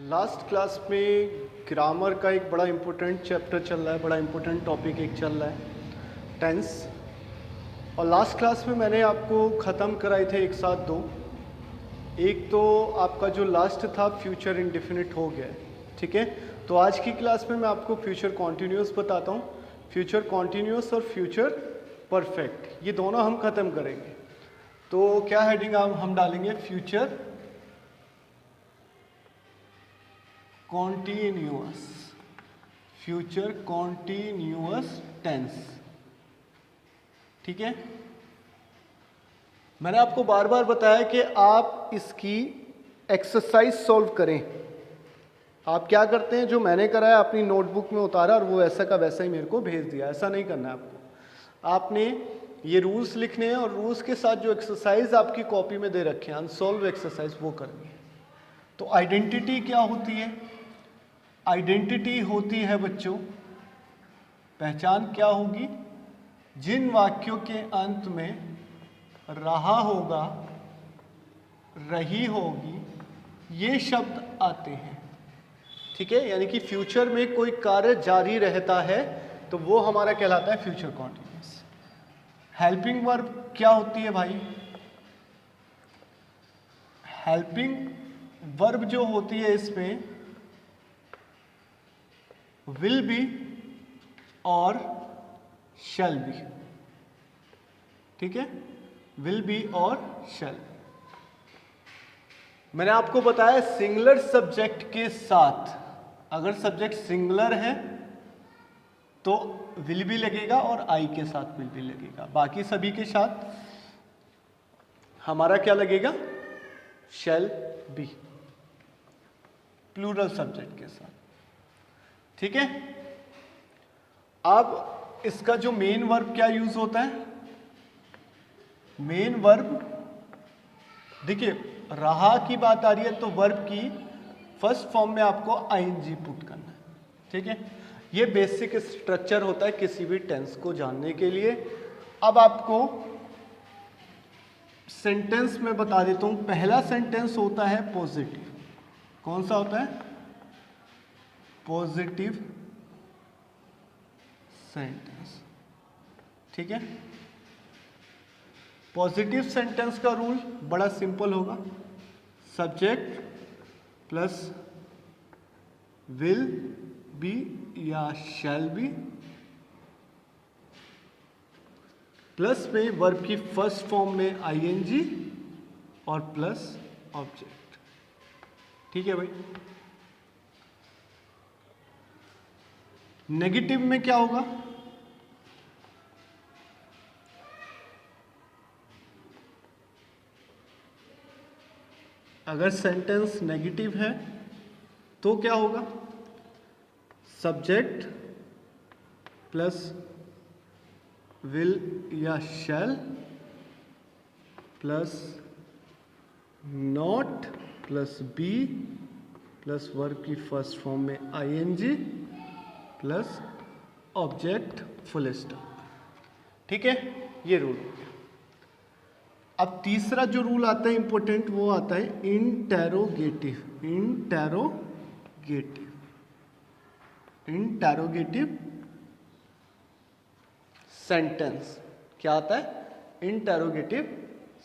Last class में grammar का एक बड़ा इम्पोर्टेंट चैप्टर चल रहा है, बड़ा इम्पोर्टेंट टॉपिक एक चल रहा है टेंस। और लास्ट क्लास में मैंने आपको ख़त्म कराए थे एक साथ दो। एक तो आपका जो लास्ट था फ्यूचर इंडेफिनिट हो गया है, ठीक है। तो आज की क्लास में मैं आपको फ्यूचर कॉन्टिन्यूस बताता हूँ। फ्यूचर कॉन्टिन्यूस और फ्यूचर परफेक्ट ये दोनों हम ख़त्म करेंगे। तो क्या हेडिंग हम डालेंगे? Future continuous, future continuous tense, ठीक है। मैंने आपको बार बार बताया कि आप इसकी एक्सरसाइज सॉल्व करें। आप क्या करते हैं, जो मैंने कराया अपनी नोटबुक में उतारा और वो ऐसा का वैसा ही मेरे को भेज दिया। ऐसा नहीं करना है आपको। आपने ये रूल्स लिखने हैं और रूल्स के साथ जो एक्सरसाइज आपकी कॉपी में दे रखे हैं अनसॉल्व एक्सरसाइज वो करनी है। तो आइडेंटिटी क्या होती है? आइडेंटिटी होती है बच्चों, पहचान क्या होगी? जिन वाक्यों के अंत में रहा होगा, रही होगी, ये शब्द आते हैं, ठीक है। यानी कि फ्यूचर में कोई कार्य जारी रहता है तो वो हमारा कहलाता है फ्यूचर कॉन्टिन्यूअस। हेल्पिंग वर्ब क्या होती है भाई? हेल्पिंग वर्ब जो होती है इसमें विल बी और शैल बी, ठीक है। विल बी और शैल। मैंने आपको बताया सिंगुलर सब्जेक्ट के साथ, अगर सब्जेक्ट सिंगुलर है तो विल भी लगेगा और आई के साथ विल भी लगेगा। बाकी सभी के साथ हमारा क्या लगेगा? शैल बी, प्लूरल सब्जेक्ट के साथ, ठीक है। अब इसका जो मेन वर्ब क्या यूज होता है? मेन वर्ब देखिए, रहा की बात आ रही है तो वर्ब की फर्स्ट फॉर्म में आपको आईएनजी पुट करना है, ठीक है। ये बेसिक स्ट्रक्चर होता है किसी भी टेंस को जानने के लिए। अब आपको सेंटेंस में बता देता हूं। पहला सेंटेंस होता है पॉजिटिव। कौन सा होता है? पॉजिटिव सेंटेंस, ठीक है। पॉजिटिव सेंटेंस का रूल बड़ा सिंपल होगा। सब्जेक्ट प्लस विल बी या शैल बी प्लस में वर्ब की फर्स्ट फॉर्म में आईएनजी और प्लस ऑब्जेक्ट, ठीक है भाई। नेगेटिव में क्या होगा? अगर सेंटेंस नेगेटिव है तो क्या होगा? सब्जेक्ट प्लस विल या shall plus not plus be plus verb की फर्स्ट फॉर्म में ING plus object full stop, ठीक है। ये रूल हो गया। अब तीसरा जो रूल आता है इंपॉर्टेंट, वो आता है इंटेरोगेटिव। इंटेरोगेटिव सेंटेंस क्या आता है? Interrogative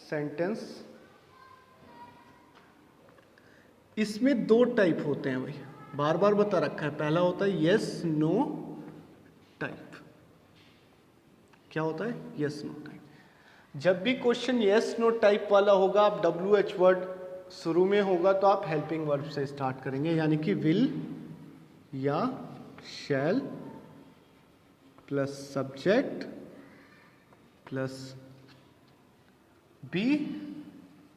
sentence. इसमें दो टाइप होते हैं भाई, बार बार बता रखा है। पहला होता है यस नो टाइप। क्या होता है? Yes no type. जब भी क्वेश्चन यस नो टाइप वाला होगा, आप डब्ल्यू एच वर्ड शुरू में होगा तो आप हेल्पिंग वर्ब से स्टार्ट करेंगे, यानी कि विल या shall plus subject plus be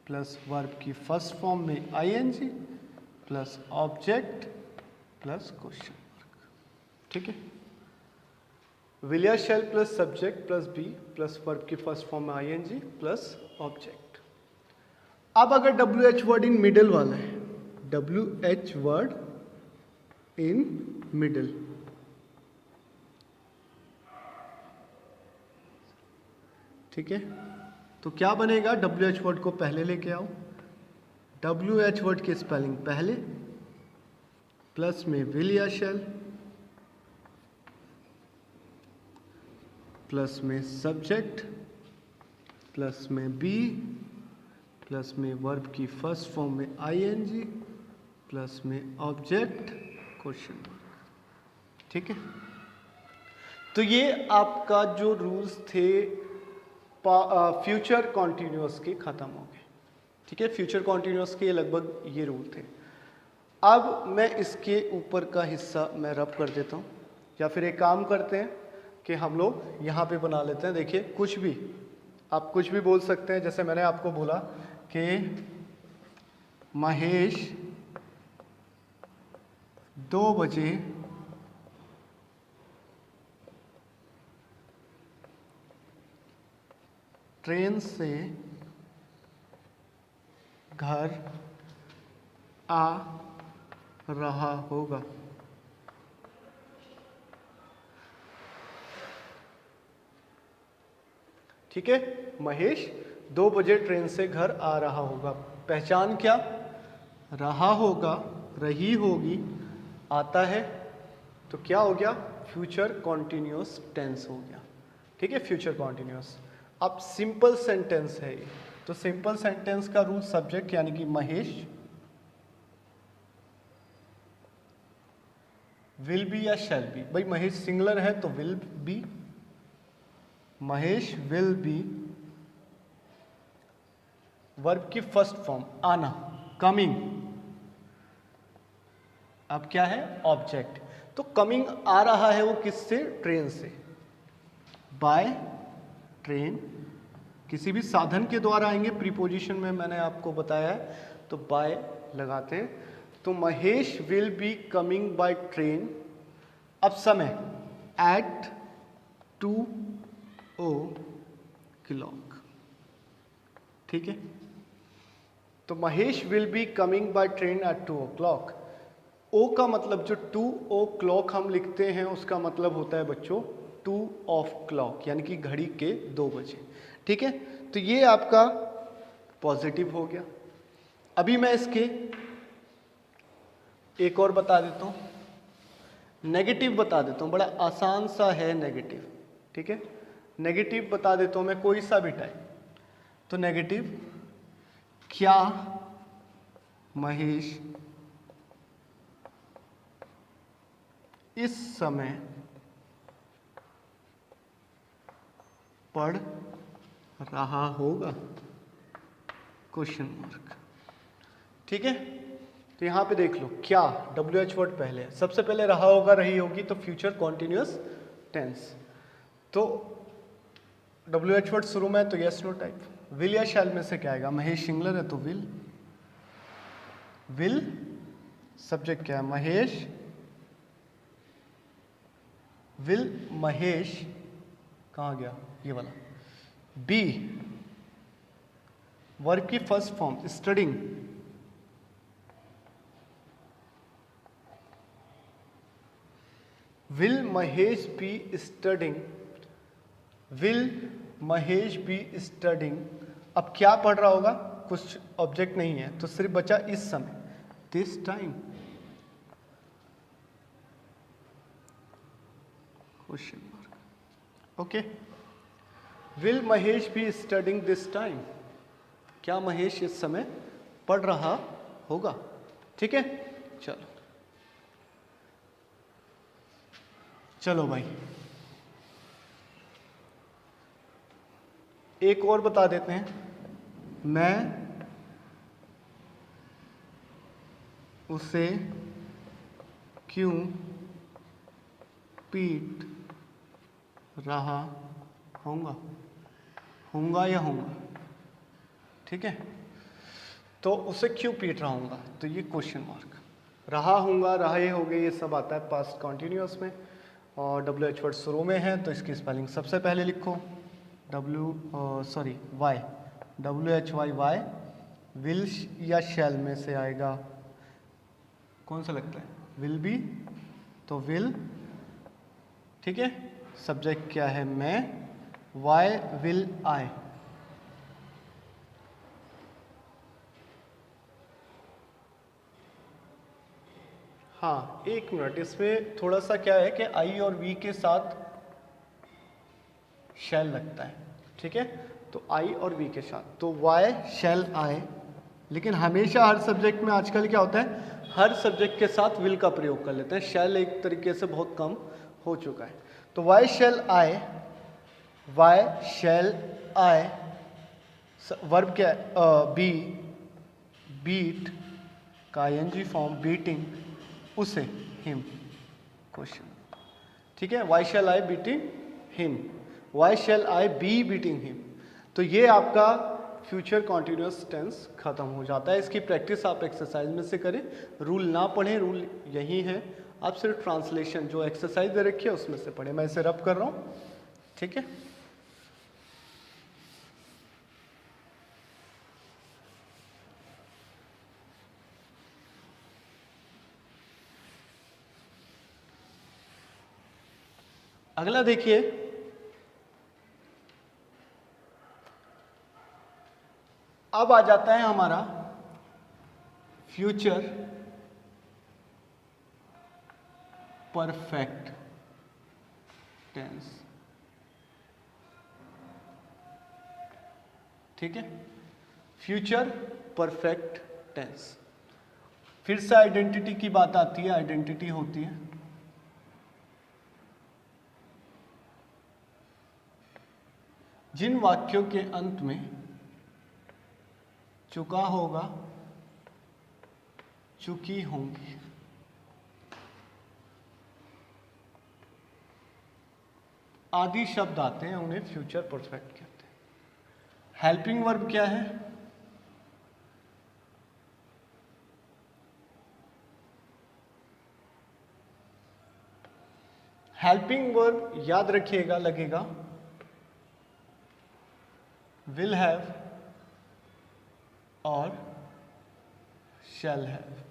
plus verb की फर्स्ट फॉर्म में ING plus object plus question mark, ठीक है। विल या shall plus subject plus be plus verb की फर्स्ट फॉर्म में आईएनजी प्लस ऑब्जेक्ट। अब अगर W H word in middle वाला है, W H word in middle, ठीक है, तो क्या बनेगा? डब्ल्यू एच वर्ड को पहले लेके आओ। डब्ल्यू एच वर्ड की स्पेलिंग पहले प्लस में विल या शैल, प्लस में सब्जेक्ट, प्लस में बी, प्लस में वर्ब की फर्स्ट फॉर्म में आईएनजी, प्लस में ऑब्जेक्ट क्वेश्चन मार्क। ठीक है, तो ये आपका जो रूल्स थे फ्यूचर कॉन्टिन्यूअस के खत्म हो गए। ठीक है, फ्यूचर कॉन्टिन्यूअस के लगभग ये रूल थे। अब मैं इसके ऊपर का हिस्सा मैं रब कर देता हूँ, या फिर एक काम करते हैं कि हम लोग यहाँ पे बना लेते हैं। देखिए, कुछ भी आप कुछ भी बोल सकते हैं। जैसे मैंने आपको बोला कि महेश 2 बजे ट्रेन से घर आ रहा होगा। ठीक है, महेश 2 बजे ट्रेन से घर आ रहा होगा। पहचान क्या? रहा होगा, रही होगी, आता है, तो क्या हो गया? फ्यूचर कॉन्टिन्यूअस टेंस हो गया। ठीक है, फ्यूचर कॉन्टिन्यूअस। अब सिंपल सेंटेंस है ये, तो सिंपल सेंटेंस का रूल सब्जेक्ट यानी कि महेश विल बी या शैल बी। भाई महेश सिंगुलर है तो will be, Mahesh will be verb की फर्स्ट फॉर्म आना, कमिंग। अब क्या है? ऑब्जेक्ट। तो कमिंग आ रहा है वो किससे? ट्रेन से। बाय ट्रेन, किसी भी साधन के द्वारा आएंगे। प्रीपोजिशन में मैंने आपको बताया है, तो बाय लगाते हैं। तो Mahesh will be coming by train. अब समय एट 2:00। ठीक है, तो Mahesh will be coming by train eight 2:00। ओ का मतलब जो 2:00 हम लिखते हैं उसका मतलब होता है बच्चों 2:00, यानी कि घड़ी के 2 बजे। ठीक है, तो ये आपका पॉजिटिव हो गया। अभी मैं इसके एक और बता देता हूँ, नेगेटिव बता देता हूँ। बड़ा आसान सा है नेगेटिव। ठीक है, नेगेटिव बता देता हूँ मैं, कोई सा भी टाइप। तो नेगेटिव, क्या महेश इस समय पढ़ रहा होगा? Question mark. ठीक है, तो यहां पे देख लो, क्या WH वर्ड पहले है। सबसे पहले रहा होगा, रही होगी, तो फ्यूचर कॉन्टिन्यूअस टेंस। तो WH वर्ड शुरू में है तो यस नो टाइप। विल या शैल में से क्या आएगा? महेश सिंगुलर है तो विल, विल सब्जेक्ट क्या है? महेश विल, महेश कहाँ गया ये वाला? बी वर्ब की first form studying, will Mahesh be studying, will Mahesh be studying. अब क्या पढ़ रहा होगा? कुछ ऑब्जेक्ट नहीं है, तो सिर्फ बचा इस समय, this time. Question mark. Okay, will Mahesh be studying this time? क्या महेश इस समय पढ़ रहा होगा? ठीक है, चलो चलो भाई, एक और बता देते हैं। मैं उसे क्यों पीट रहा होगा? होगा या होगा? ठीक है, तो उसे क्यों पीट रहा होगा, तो ये क्वेश्चन मार्क। रहा होगा, रहे होगे, ये सब आता है पास्ट कॉन्टिन्यूअस में। और WH वर्ड शुरू में है तो इसकी स्पेलिंग सबसे पहले लिखो, वाई, WHY, वाई। विल या शैल में से आएगा, कौन सा लगता है? विल बी, तो विल। ठीक है, सब्जेक्ट क्या है? मैं, वाई विल आई। हाँ, एक मिनट, इसमें थोड़ा सा क्या है कि आई और वी के साथ शैल लगता है, ठीक है। तो आई और वी के साथ, तो वाई शैल आई, लेकिन हमेशा हर सब्जेक्ट में आजकल क्या होता है, हर सब्जेक्ट के साथ विल का प्रयोग कर लेते हैं, शैल एक तरीके से बहुत कम हो चुका है। तो why shall I, why shall I, verb क्या है, बी, बीट का आईएनजी फॉर्म, बीटिंग, उसे, हिम, क्वेश्चन, ठीक है। Why shall I beating him, why shall I be beating him. तो ये आपका फ्यूचर कॉन्टिन्यूस टेंस खत्म हो जाता है। इसकी प्रैक्टिस आप एक्सरसाइज में से करें, रूल ना पढ़ें, रूल यही है, आप सिर्फ ट्रांसलेशन जो एक्सरसाइज दे रखी है उसमें से पढ़ें। मैं इसे रब कर रहा हूँ, ठीक है। अगला देखिए, अब आ जाता है हमारा फ्यूचर परफेक्ट टेंस, ठीक है। फ्यूचर परफेक्ट टेंस, फिर से आइडेंटिटी की बात आती है। आइडेंटिटी होती है जिन वाक्यों के अंत में चुका होगा, चुकी होंगी, आदि शब्द आते हैं, उन्हें फ्यूचर परफेक्ट कहते हैं। हेल्पिंग वर्ब क्या है, हेल्पिंग वर्ब याद रखिएगा, लगेगा विल हैव और शैल हैव,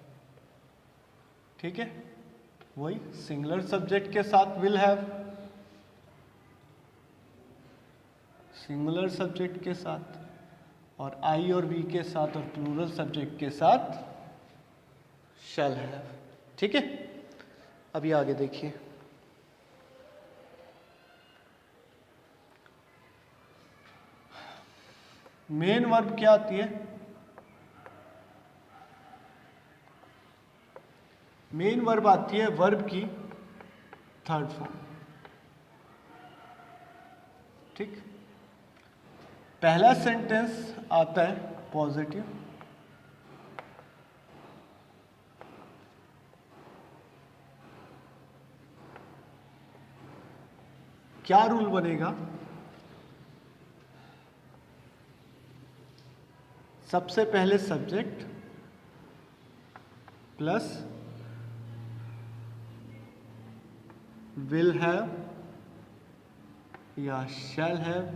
ठीक है। वही सिंगुलर सब्जेक्ट के साथ विल हैव, सिंगुलर सब्जेक्ट के साथ, और आई और वी के साथ, और प्लूरल सब्जेक्ट के साथ शैल हैव, ठीक है। अभी आगे देखिए, मेन वर्ब क्या आती है, मेन वर्ब आती है वर्ब की थर्ड फॉर्म, ठीक। पहला सेंटेंस आता है पॉजिटिव, क्या रूल बनेगा, सबसे पहले सब्जेक्ट प्लस विल हैव या शैल हैव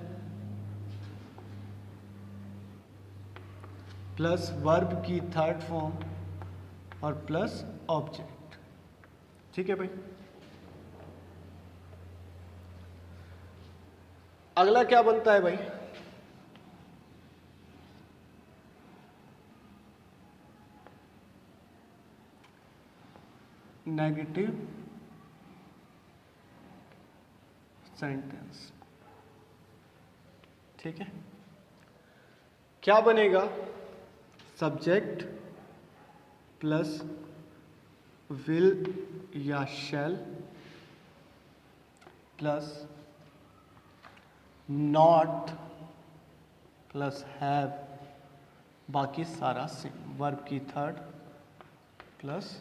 प्लस वर्ब की थर्ड फॉर्म और प्लस ऑब्जेक्ट, ठीक है भाई। अगला क्या बनता है भाई, नेगेटिव सेंटेंस, ठीक है। क्या बनेगा, सब्जेक्ट प्लस विल या shall plus not plus have, बाकी सारा सेम, वर्ब की थर्ड प्लस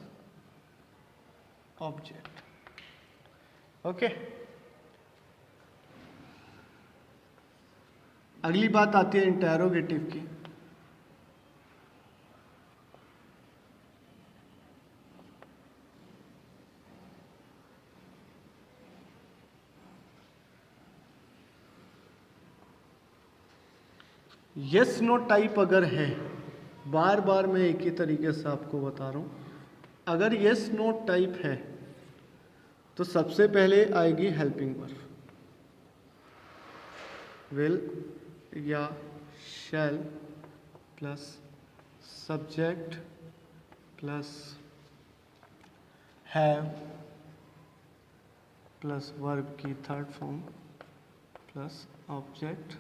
ऑब्जेक्ट, ओके। अगली बात आती है इंटेरोगेटिव की। यस नो टाइप अगर है, बार बार मैं एक ही तरीके से आपको बता रहा हूं, अगर यस नो टाइप है तो सबसे पहले आएगी हेल्पिंग वर्ब, विल या shall plus subject plus have plus verb की third form plus object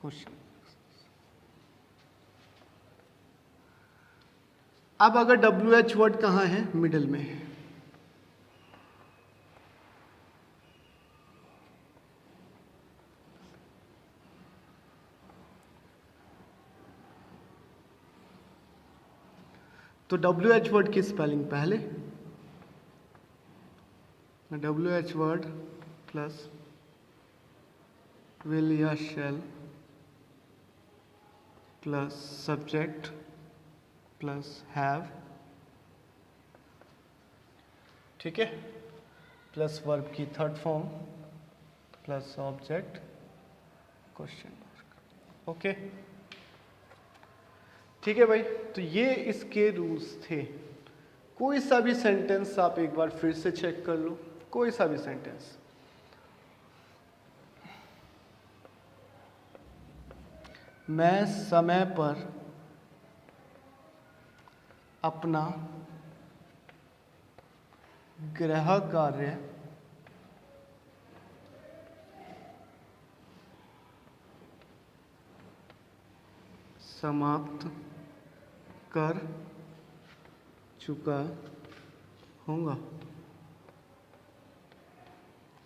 question. अब अगर WH वर्ड कहाँ है? मिडिल में। तो WH वर्ड की स्पेलिंग पहले, WH वर्ड प्लस विल या shall plus subject plus have, ठीक है, प्लस वर्ब की third form plus object question mark. Okay, ठीक है भाई। तो ये इसके रूल्स थे। कोई सा भी सेंटेंस आप एक बार फिर से चेक कर लो, कोई सा भी सेंटेंस। मैं समय पर अपना गृह कार्य समाप्त कर चुका हूँगा,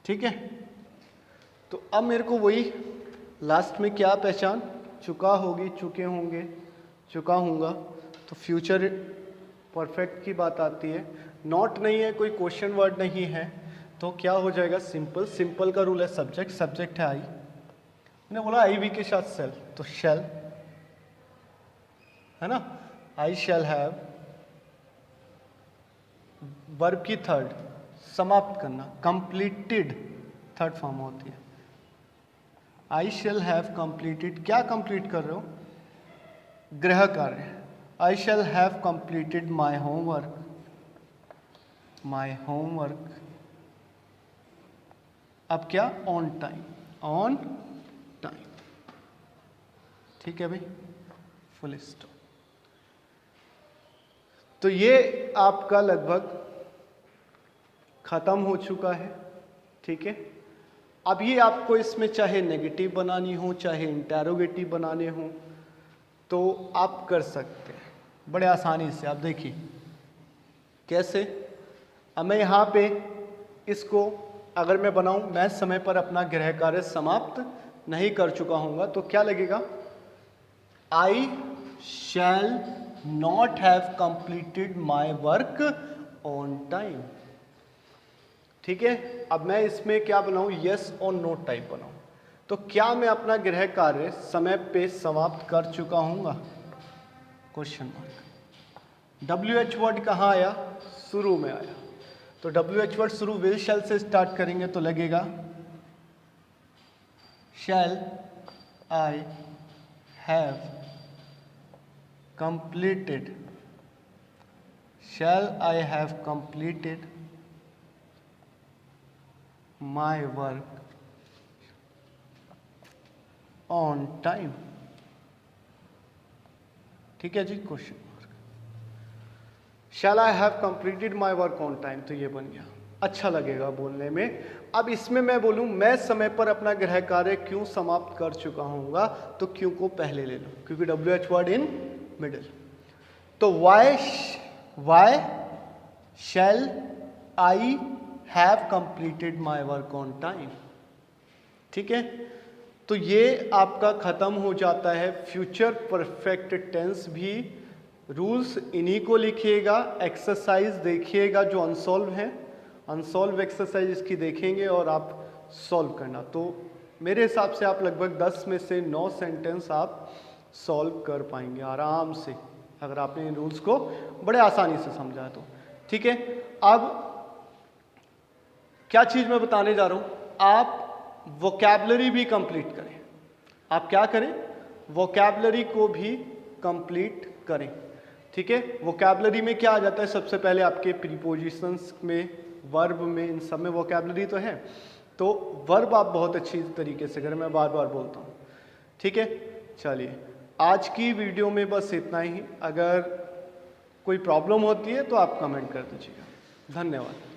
ठीक है। तो अब मेरे को वही लास्ट में क्या पहचान, चुका होगी, चुके होंगे, चुका हूँगा, तो फ्यूचर परफेक्ट की बात आती है। नॉट नहीं है, कोई क्वेश्चन वर्ड नहीं है, तो क्या हो जाएगा? सिंपल। सिंपल का रूल है सब्जेक्ट, सब्जेक्ट है आई, मैंने बोला आई भी के साथ सेल, तो शेल है ना। आई शैल हैव, वर्ब की थर्ड, समाप्त करना, कंप्लीटेड थर्ड फॉर्म होती है। आई शैल हैव कंप्लीटेड, क्या कंप्लीट कर रहे हो? गृह कार्य। I shall have completed my homework, my homework. अब क्या? ऑन टाइम, ऑन टाइम, ठीक है भाई, फुल स्टॉप। तो ये आपका लगभग खत्म हो चुका है, ठीक है। अब ये आपको इसमें चाहे नेगेटिव बनानी हो, चाहे इंटेरोगेटिव बनाने हो, तो आप कर सकते हैं बड़े आसानी से। आप देखिए कैसे। अब मैं यहाँ पे इसको अगर मैं बनाऊं, मैं समय पर अपना गृह कार्य समाप्त नहीं कर चुका हूँगा, तो क्या लगेगा? I shall not have completed my work on time, ठीक है। अब मैं इसमें क्या बनाऊं? यस और नो टाइप बनाऊं। तो क्या मैं अपना गृह कार्य समय पे समाप्त कर चुका हूँगा? Question mark. WH वर्ड कहाँ आया? शुरू में आया। तो WH वर्ड शुरू विल शैल से स्टार्ट करेंगे तो लगेगा shall I have completed, shall I have completed my work on time, ठीक है जी। Question mark. shall I have completed my work on time, तो ये बन गया, अच्छा लगेगा बोलने में। अब इसमें मैं बोलूं मैं समय पर अपना गृह कार्य क्यों समाप्त कर चुका हूँगा, तो क्यों को पहले ले लो, क्योंकि WH वर्ड इन मिडिल। तो why shall I have completed my work on time, ठीक है। तो ये आपका खत्म हो जाता है। फ्यूचर परफेक्ट टेंस भी रूल्स इन्हीं को लिखिएगा। एक्सरसाइज देखिएगा जो अनसॉल्व है, अनसॉल्व एक्सरसाइज इसकी देखेंगे और आप सॉल्व करना। तो मेरे हिसाब से आप लगभग 10 में से 9 सेंटेंस आप सॉल्व कर पाएंगे आराम से, अगर आपने इन रूल्स को बड़े आसानी से समझा तो, ठीक है। अब क्या चीज़ मैं बताने जा रहा हूँ, आप वोकैबलरी भी कंप्लीट करें। आप क्या करें? वोकैबलरी को भी कंप्लीट करें, ठीक है। वोकैबलरी में क्या आ जाता है? सबसे पहले आपके प्रीपोजिशंस में, वर्ब में, इन सब में वोकैबलरी तो है। तो वर्ब आप बहुत अच्छी तरीके से करें, मैं बार बार बोलता हूँ, ठीक है। चलिए आज की वीडियो में बस इतना ही। अगर कोई प्रॉब्लम होती है तो आप कमेंट कर दीजिएगा। धन्यवाद।